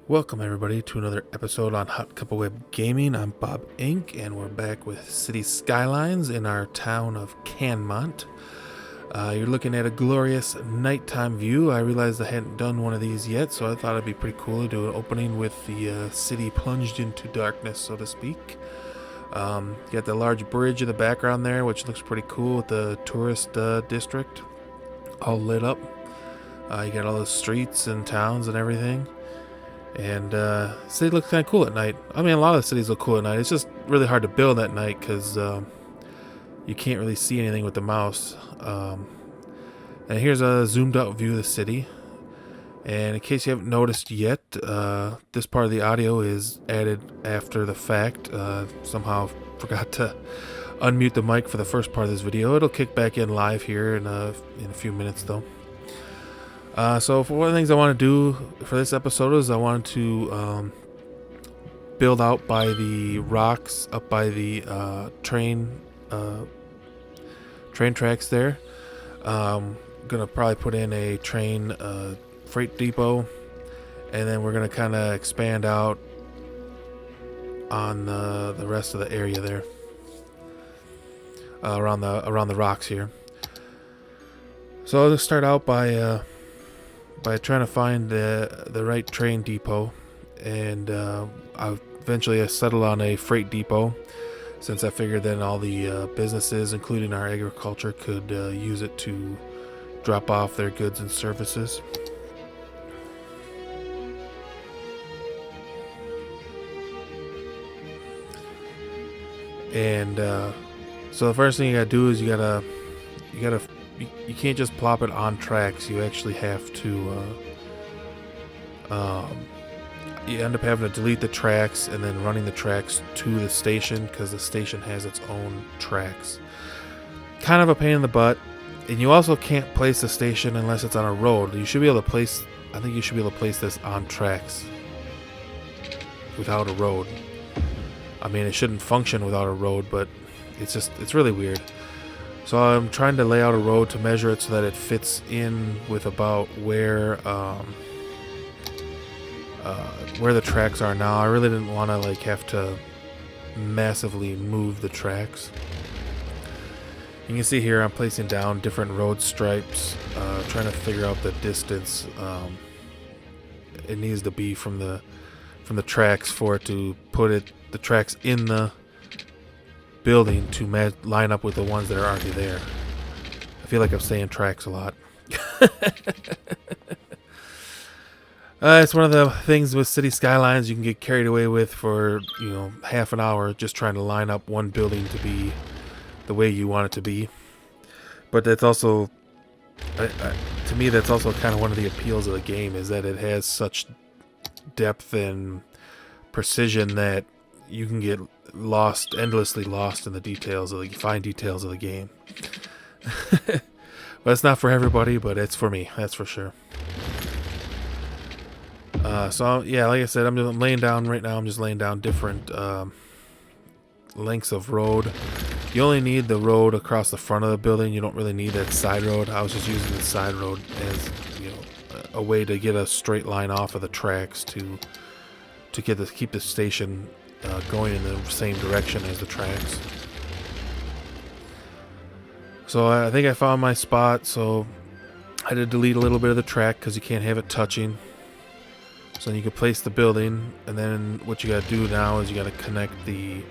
Welcome everybody to another episode on HotCupOfWeb Gaming. I'm Bob Inc. and we're back with City Skylines in our town of Cannmont. You're looking at a glorious nighttime view. I realized I hadn't done one of these yet, so I thought it'd be pretty cool to do an opening with the city plunged into darkness, so to speak. You got the large bridge in the background there, which looks pretty cool with the tourist district all lit up. You got all the streets and towns and everything. And city looks kind of cool at night. I mean, a lot of the cities look cool at night. It's just really hard to build at night because you can't really see anything with the mouse. And here's a zoomed out view of the city. And in case you haven't noticed yet, this part of the audio is added after the fact. Somehow forgot to unmute the mic for the first part of this video. It'll kick back in live here in a few minutes though. So for one of the things I want to do for this episode is I wanted to build out by the rocks up by the train tracks there. Gonna probably put in a train freight depot, and then we're gonna kind of expand out on the rest of the area there around the rocks here. So I'll just start out by trying to find the right train depot, and I eventually settled on a freight depot since I figured then all the businesses, including our agriculture, could use it to drop off their goods and services. And so the first thing you gotta do is you can't just plop it on tracks. You actually have to you end up having to delete the tracks and then running the tracks to the station because the station has its own tracks. Kind of a pain in the butt. And you also can't place the station unless it's on a road. You should be able to place, I think you should be able to place this on tracks without a road. I mean, it shouldn't function without a road, but it's really weird. So I'm trying to lay out a road to measure it so that it fits in with about where the tracks are now. I really didn't want to have to massively move the tracks. You can see here I'm placing down different road stripes, trying to figure out the distance it needs to be from the tracks for it to put the tracks in the building to line up with the ones that are already there. I feel like I'm saying tracks a lot. It's one of the things with City Skylines you can get carried away with for half an hour just trying to line up one building to be the way you want it to be. But that's also, to me, that's also kind of one of the appeals of the game, is that it has such depth and precision that you can get endlessly lost in the details of the fine details of the game. Well, it's not for everybody, but it's for me, that's for sure. So yeah, like I said, I'm laying down right now. I'm just laying down different lengths of road. You only need the road across the front of the building. You don't really need that side road. I was just using the side road as a way to get a straight line off of the tracks to keep the station going in the same direction as the tracks. So I think I found my spot. So I had to delete a little bit of the track because you can't have it touching. So then you can place the building, and then what you got to do now is you got to connect the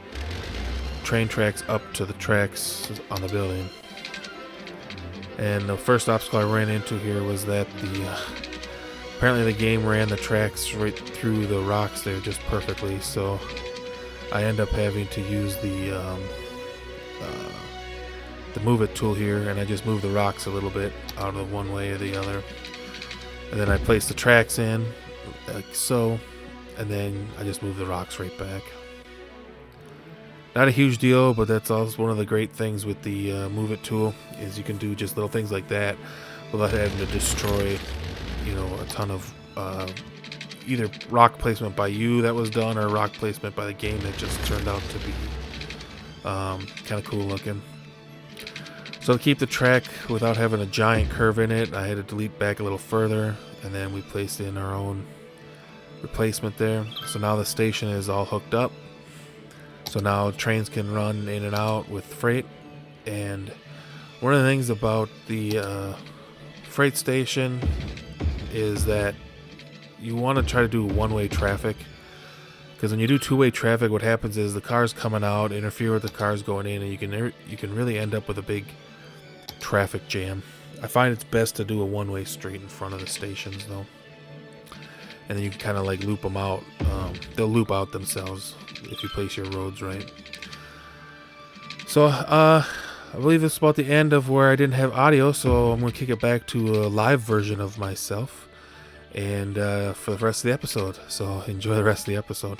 train tracks up to the tracks on the building. And the first obstacle I ran into here was that apparently the game ran the tracks right through the rocks there just perfectly, so I end up having to use the MoveIt tool here, and I just move the rocks a little bit out of one way or the other, and then I place the tracks in like so, and then I just move the rocks right back. Not a huge deal, but that's also one of the great things with the MoveIt tool, is you can do just little things like that without having to destroy a ton of either rock placement by you that was done or rock placement by the game that just turned out to be kind of cool looking. So to keep the track without having a giant curve in it, I had to delete back a little further, and then we placed in our own replacement there. So now the station is all hooked up. So now trains can run in and out with freight. And one of the things about the freight station is that you want to try to do one-way traffic. Because when you do two-way traffic, what happens is the cars coming out interfere with the cars going in, and you can really end up with a big traffic jam. I find it's best to do a one-way street in front of the stations, though, and then you can kind of like loop them out. They'll loop out themselves if you place your roads right. So I believe this is about the end of where I didn't have audio, so I'm gonna kick it back to a live version of myself. And for the rest of the episode. So enjoy the rest of the episode.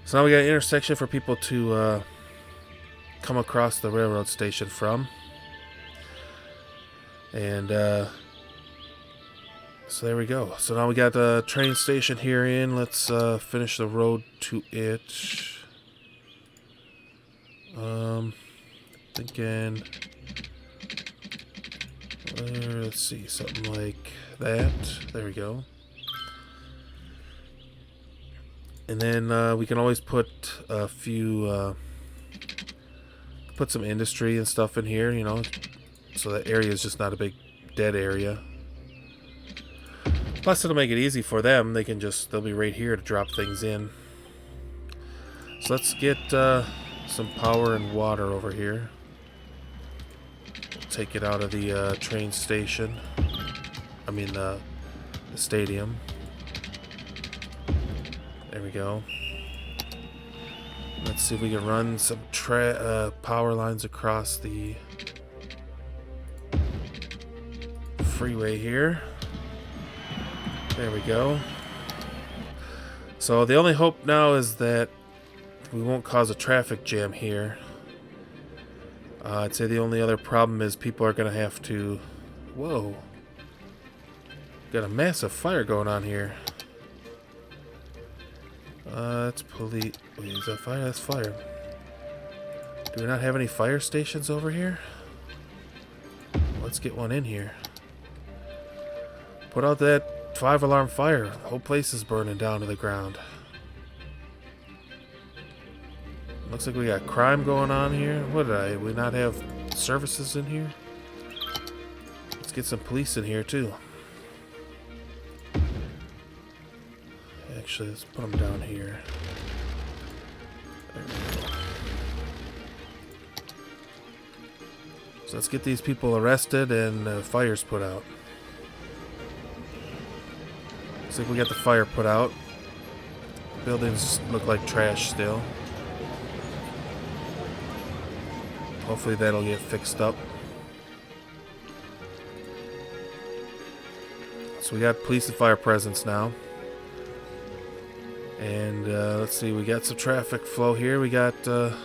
So now we got an intersection for people to come across the railroad station from. And so there we go. So now we got the train station here in. Let's finish the road to it. Thinking, let's see, something like that. There we go. And then we can always put a few, put some industry and stuff in here, you know, so that area is just not a big dead area. Plus, it'll make it easy for them. They'll be right here to drop things in. So let's get some power and water over here. Take it out of the train station. I mean the stadium. There we go. Let's see if we can run some power lines across the freeway here. There we go. So the only hope now is that we won't cause a traffic jam here. I'd say the only other problem is people are going to have to... Whoa. Got a massive fire going on here. That's police. Wait, is that fire? That's fire. Do we not have any fire stations over here? Let's get one in here. Put out that 5-alarm fire. The whole place is burning down to the ground. Looks like we got crime going on here. What did we not have services in here? Let's get some police in here too. Actually, let's put them down here. There we go. So let's get these people arrested and fires put out. Looks like we got the fire put out. Buildings look like trash still. Hopefully that'll get fixed up. So we got police and fire presence now. And let's see, we got some traffic flow here. We got, looks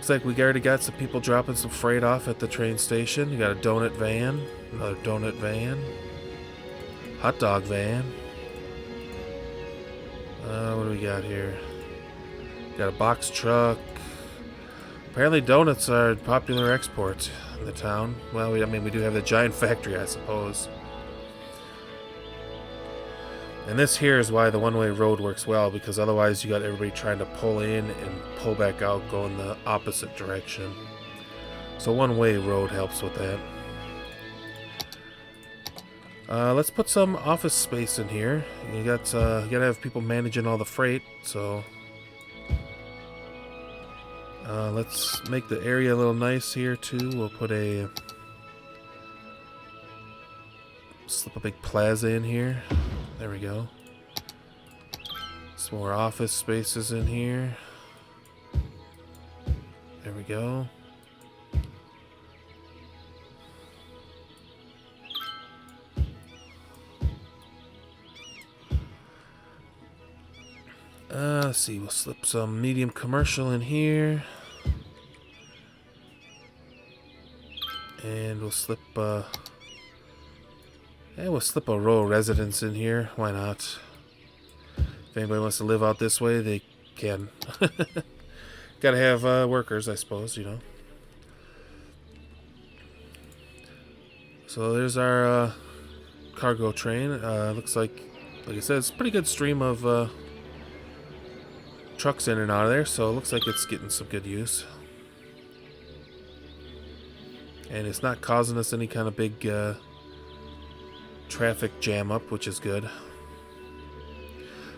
like we already got some people dropping some freight off at the train station. You got a donut van, another donut van. Hot dog van. What do we got here? Got a box truck. Apparently donuts are popular export in the town. Well, I mean, we do have the giant factory, I suppose. And this here is why the one-way road works well, because otherwise you got everybody trying to pull in and pull back out, going the opposite direction. So one-way road helps with that. Let's put some office space in here. You gotta have people managing all the freight, so let's make the area a little nice here too. We'll put slip a big plaza in here. There we go. Some more office spaces in here. There we go. Let's see, we'll slip some medium commercial in here. And we'll slip a row of residence in here. Why not? If anybody wants to live out this way, they can. Gotta have workers, I suppose, you know. So there's our cargo train. Looks like I said, it's a pretty good stream of trucks in and out of there, so it looks like it's getting some good use. And it's not causing us any kind of big traffic jam up, which is good.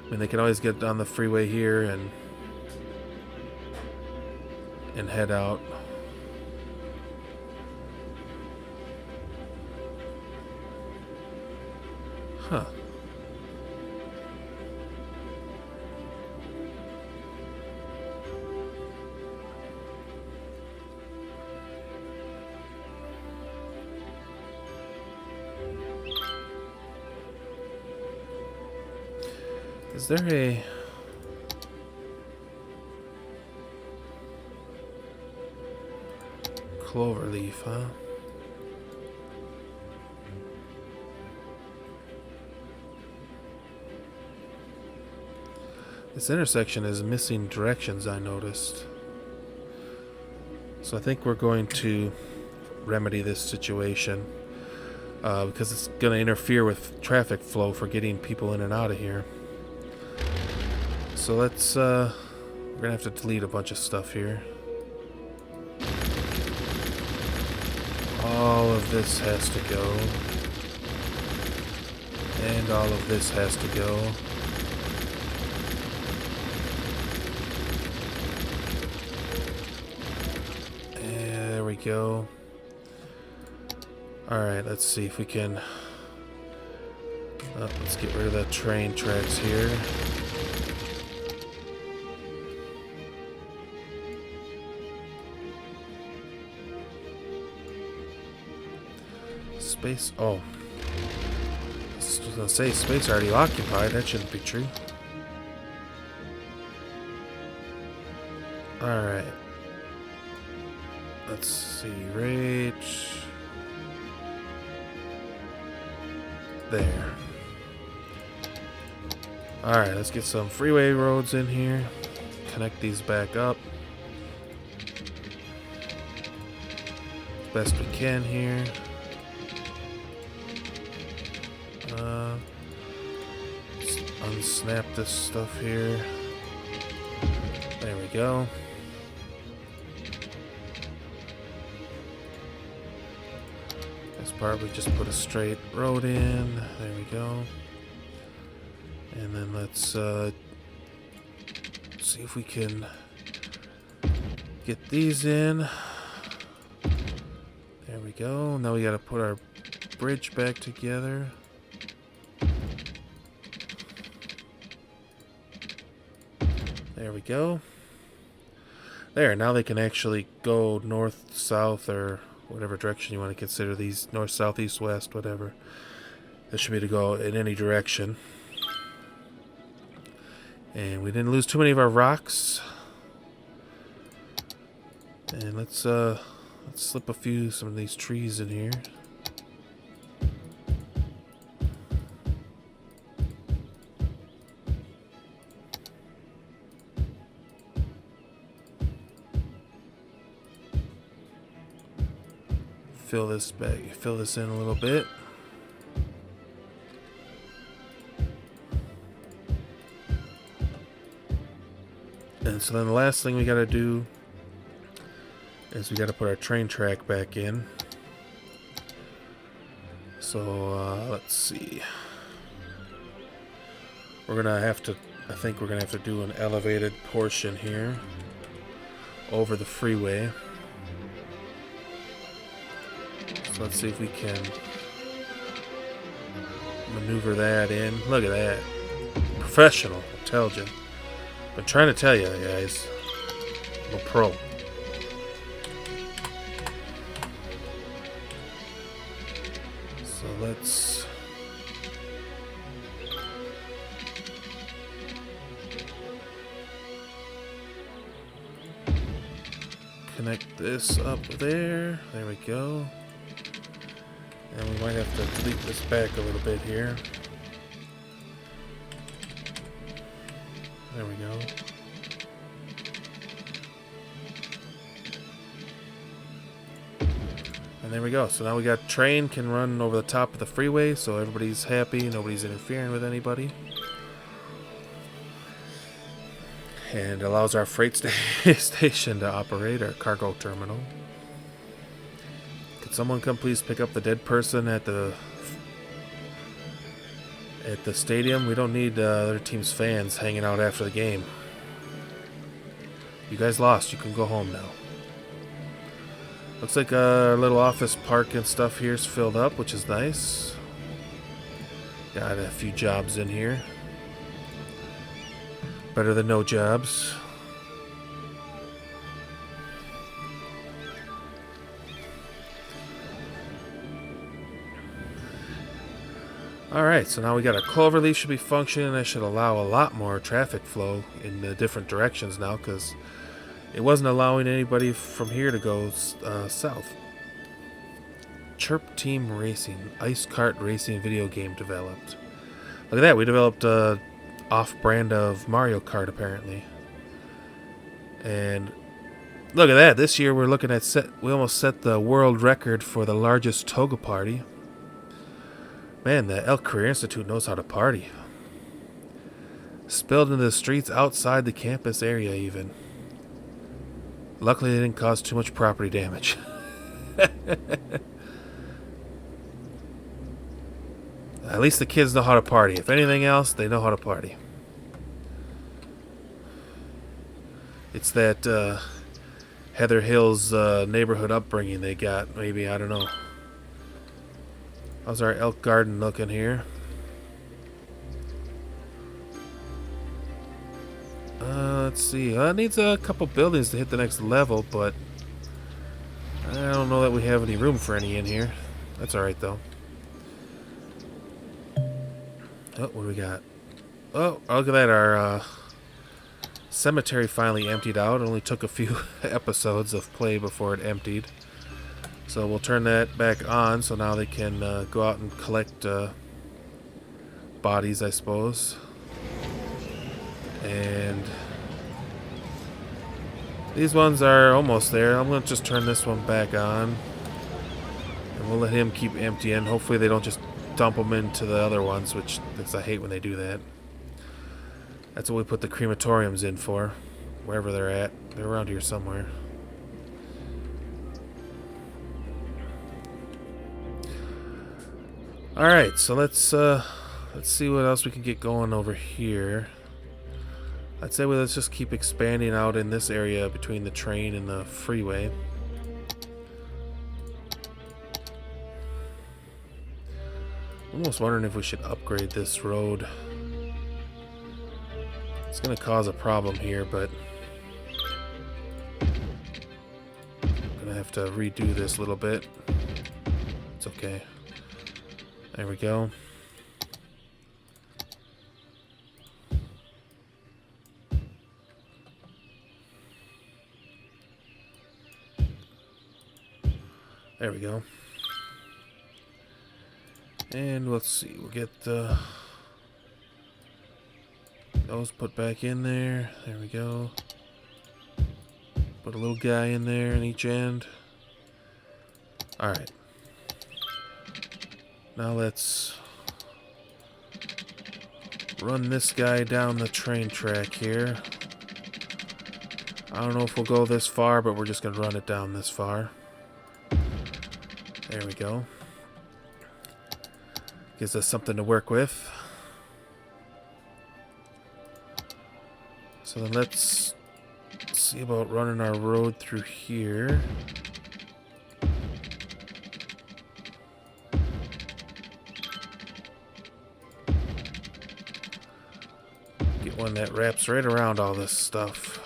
I mean, they can always get on the freeway here and head out. Huh. Is there a... clover leaf, huh? This intersection is missing directions, I noticed. So I think we're going to remedy this situation because it's going to interfere with traffic flow for getting people in and out of here. So let's, we're going to have to delete a bunch of stuff here. All of this has to go. And all of this has to go. And there we go. Alright, let's see if we can... let's get rid of the train tracks here. Space. Oh. I was gonna say, space already occupied. That shouldn't be true. Alright. Let's see. Right. There. Alright, let's get some freeway roads in here. Connect these back up. Best we can here. Unsnap this stuff here. There we go. This part we just put a straight road in. There we go. And then let's see if we can get these in. There we go. Now we gotta put our bridge back together. There we go. There, now they can actually go north, south, or whatever direction you want to consider these. North, south, east, west, whatever. That should be to go in any direction. And we didn't lose too many of our rocks. And let's slip some of these trees in here. Fill this in a little bit. And so then the last thing we gotta do is we gotta put our train track back in. So let's see. We're gonna have to, I think we're gonna have to do an elevated portion here over the freeway. So let's see if we can maneuver that in. Look at that. Professional, I told you. Been trying to tell you guys. I'm a pro. So let's connect this up there. There we go. And we might have to delete this back a little bit here. There we go. And there we go. So now we got train can run over the top of the freeway, so everybody's happy, nobody's interfering with anybody. And allows our freight station to operate, our cargo terminal. Could someone come please pick up the dead person at the stadium? We don't need other team's fans hanging out after the game. You guys lost. You can go home now. Looks like our little office park and stuff here is filled up, which is nice. Got a few jobs in here. Better than no jobs. Alright, so now we got our cloverleaf should be functioning. That should allow a lot more traffic flow in the different directions now, because it wasn't allowing anybody from here to go south. Chirp Team Racing, ice kart racing video game developed. Look at that, we developed a off-brand of Mario Kart apparently. And look at that, this year we're looking at we almost set the world record for the largest toga party. Man, the Elk Career Institute knows how to party. Spilled into the streets outside the campus area even. Luckily, they didn't cause too much property damage. At least the kids know how to party. If anything else, they know how to party. It's that Heather Hills neighborhood upbringing they got. Maybe, I don't know. How's our elk garden looking here? Let's see. It needs a couple buildings to hit the next level, but I don't know that we have any room for any in here. That's alright, though. Oh, what do we got? Oh, look at that. Our cemetery finally emptied out. It only took a few episodes of play before it emptied. So we'll turn that back on so now they can go out and collect bodies, I suppose. And these ones are almost there. I'm going to just turn this one back on. And we'll let him keep emptying. Hopefully they don't just dump them into the other ones, which I hate when they do that. That's what we put the crematoriums in for. Wherever they're at. They're around here somewhere. Alright, so let's see what else we can get going over here. I'd say let's just keep expanding out in this area between the train and the freeway. I'm almost wondering if we should upgrade this road. It's going to cause a problem here, but I'm going to have to redo this a little bit. It's okay. There we go. There we go. And let's see, we'll get those put back in there. There we go. Put a little guy in there in each end. Alright. Now let's run this guy down the train track here. I don't know if we'll go this far, but we're just going to run it down this far. There we go. Gives us something to work with. So then let's see about running our road through here. Get one that wraps right around all this stuff.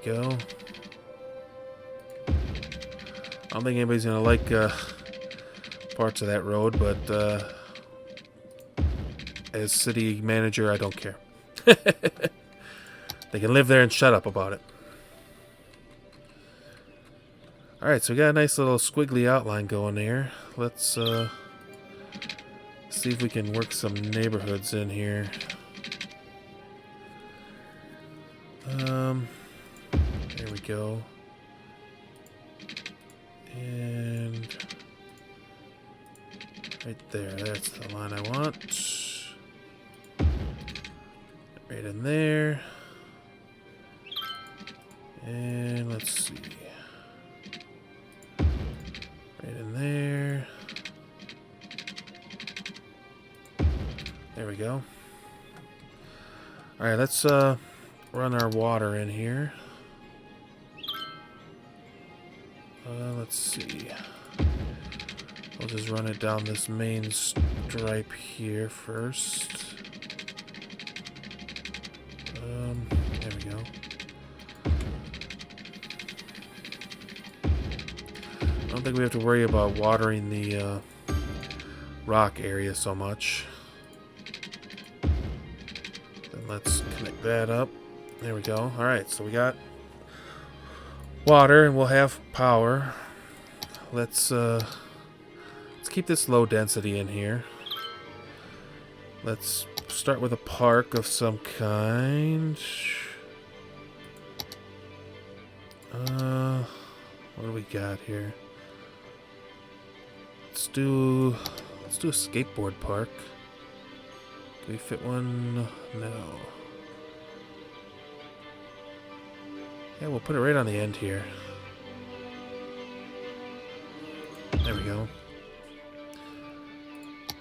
Go. I don't think anybody's gonna like parts of that road, but as city manager, I don't care. They can live there and shut up about it. Alright, so we got a nice little squiggly outline going there. Let's see see if we can work some neighborhoods in here. There we go. And right there, that's the line I want. Right in there. And let's see. Right in there. There we go. Alright, let's run our water in here. Let's see. We'll just run it down this main stripe here first. There we go. I don't think we have to worry about watering the rock area so much. Then let's connect that up. There we go. Alright, so we got water and we'll have power. Let's keep this low density in here. Let's start with a park of some kind. What do we got here? Let's do a skateboard park. Do we fit one? No. Yeah, we'll put it right on the end here. There we go.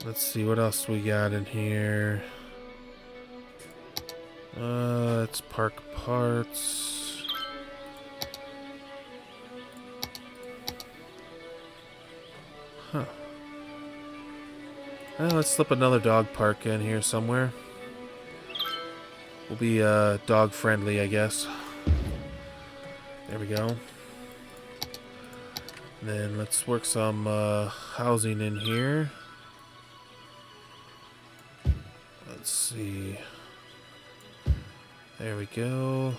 Let's see what else we got in here. It's park parts. Huh. Let's slip another dog park in here somewhere. We'll be dog friendly, I guess. There we go. And then let's work some housing in here. Let's see. There we go.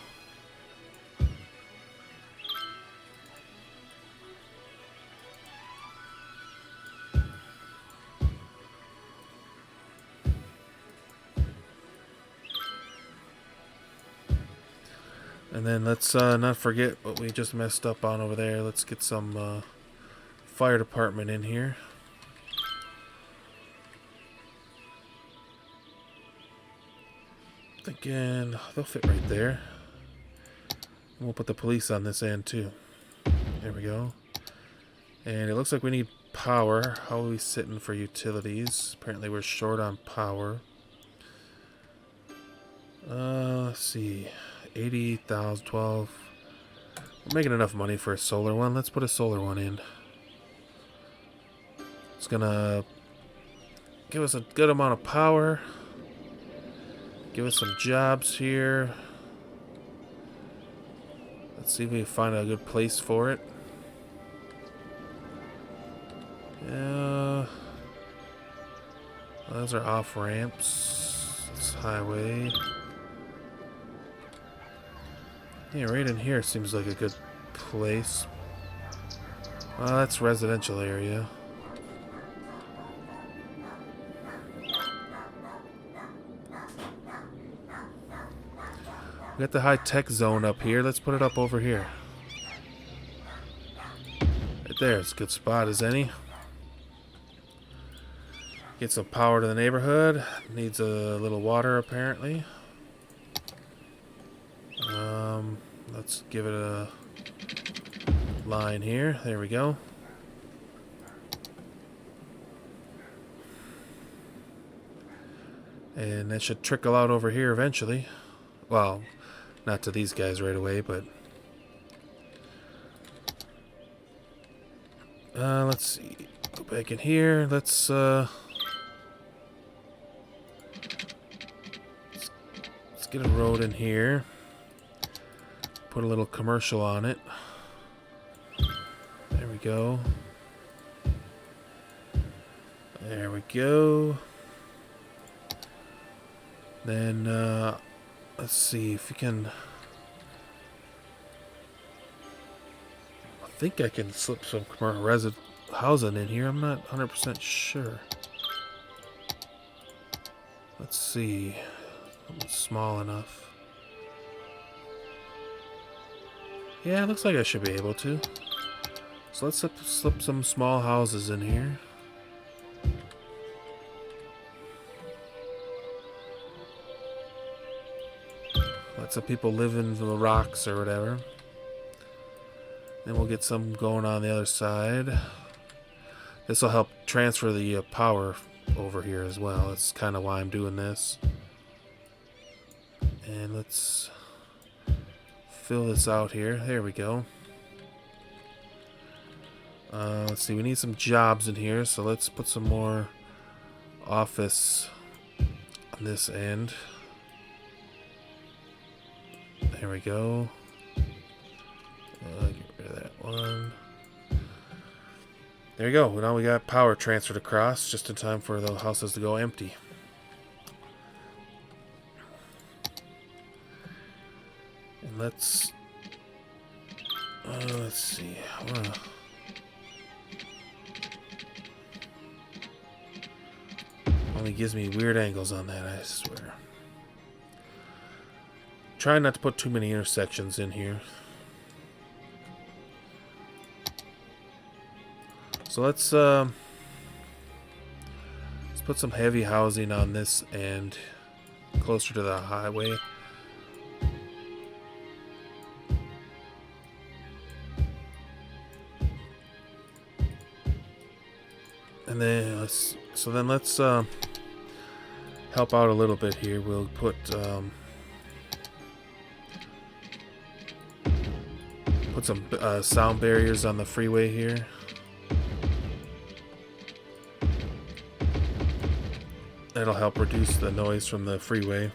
And then let's not forget what we just messed up on over there. Let's get some fire department in here. Thinking they'll fit right there. And we'll put the police on this end too. There we go. And it looks like we need power. How are we sitting for utilities? Apparently we're short on power. Let's see. 80,000, 12. We're making enough money for a solar one. Let's put a solar one in. It's gonna give us a good amount of power. Give us some jobs here. Let's see if we can find a good place for it. Yeah. Those are off ramps. It's highway. Yeah, right in here seems like a good place. Well, that's residential area. We got the high-tech zone up here. Let's put it up over here. Right there. It's a good spot as any. Get some power to the neighborhood. Needs a little water, apparently. Let's give it a line here. There we go. And that should trickle out over here eventually. Well, not to these guys right away, but let's see. Go back in here. Let's get a road in here. Put a little commercial on it. There we go. There we go. Then let's see if we can. I think I can slip some commercial housing in here. I'm not 100% sure. Let's see. It's small enough. Yeah, it looks like I should be able to. So let's slip some small houses in here. Let some people live in the rocks or whatever. Then we'll get some going on the other side. This will help transfer the power over here as well. That's kind of why I'm doing this. And let's fill this out here. There we go. Let's see, we need some jobs in here, so let's put some more office on this end. There we go. Get rid of that one. There you go. Now we got power transferred across just in time for the houses to go empty. And let's see. Only gives me weird angles on that, I swear. Try not to put too many intersections in here. So let's put some heavy housing on this end, closer to the highway. And then let's help out a little bit here. We'll put some sound barriers on the freeway here. That'll help reduce the noise from the freeway.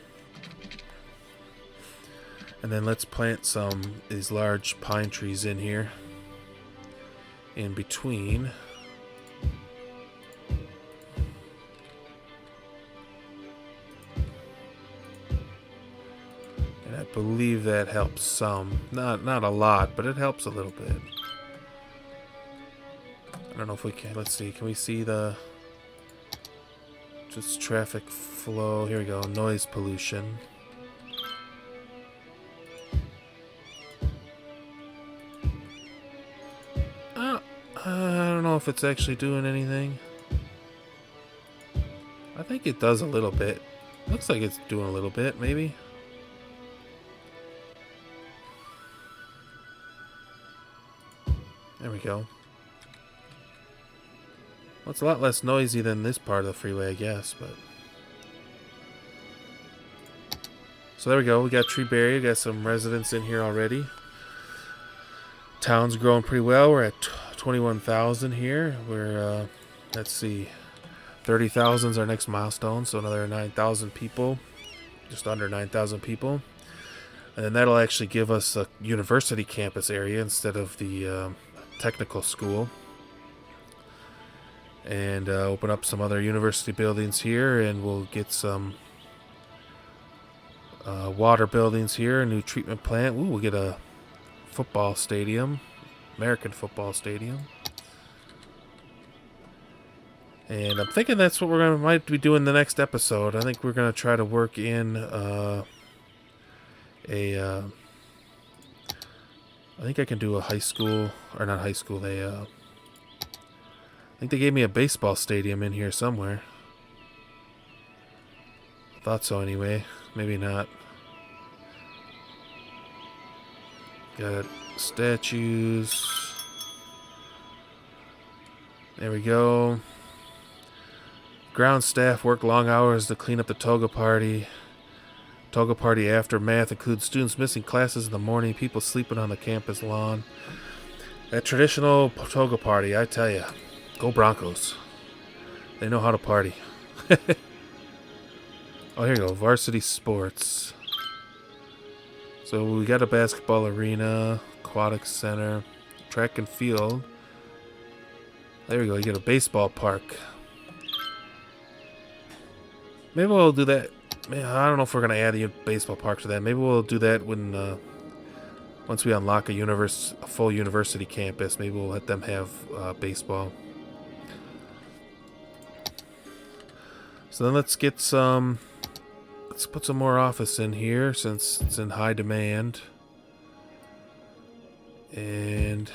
And then let's plant some of these large pine trees in here, in between. And I believe that helps some. Not a lot, but it helps a little bit. I don't know if we can. Let's see. Can we see the just traffic flow? Here we go. Noise pollution. I don't know if it's actually doing anything. I think it does a little bit. Looks like it's doing a little bit, maybe. There we go. Well, it's a lot less noisy than this part of the freeway, I guess, but... So there we go. We got tree barrier. Got some residents in here already. Town's growing pretty well. We're at 21,000 here. We're, let's see, 30,000 is our next milestone, so another 9,000 people. Just under 9,000 people. And then that'll actually give us a university campus area instead of the technical school. And open up some other university buildings here, and we'll get some water buildings here, a new treatment plant. Ooh, we'll get a football stadium, American football stadium. And I'm thinking that's what might be doing the next episode. I think we're gonna try to work in I think I can do a high school, or not high school, I think they gave me a baseball stadium in here somewhere. Thought so anyway. Maybe not. Got statues. There we go. Ground staff work long hours to clean up the toga party. Toga party aftermath includes students missing classes in the morning, people sleeping on the campus lawn. That traditional toga party, I tell ya, go Broncos. They know how to party. Oh, here you go. Varsity sports. So we got a basketball arena, aquatic center, track and field. There we go. You get a baseball park. Maybe we'll do that. I don't know if we're gonna add a baseball park to that. Maybe we'll do that when once we unlock a full university campus. Maybe we'll let them have baseball. So then let's get some let's put some more office in here since it's in high demand. And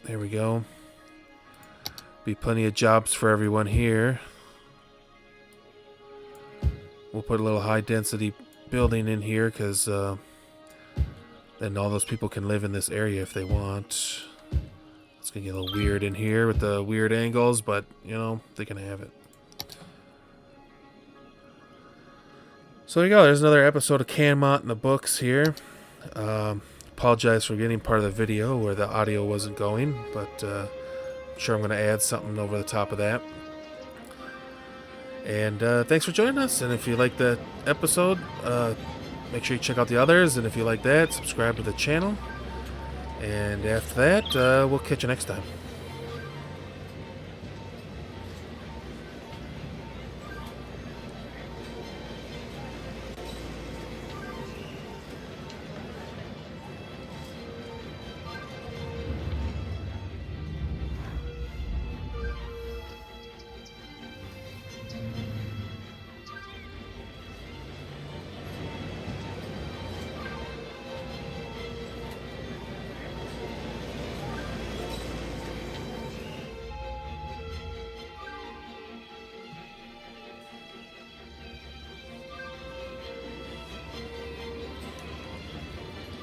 there we go. Be plenty of jobs for everyone here. We'll put a little high density building in here because then all those people can live in this area if they want. It's gonna get a little weird in here with the weird angles, but you know, they can have it. So there you go. There's another episode of Cannmont in the books here. Apologize for getting part of the video where the audio wasn't going, but I'm sure I'm going to add something over the top of that. And thanks for joining us. And if you like the episode, make sure you check out the others. And if you like that, subscribe to the channel. And after that, we'll catch you next time.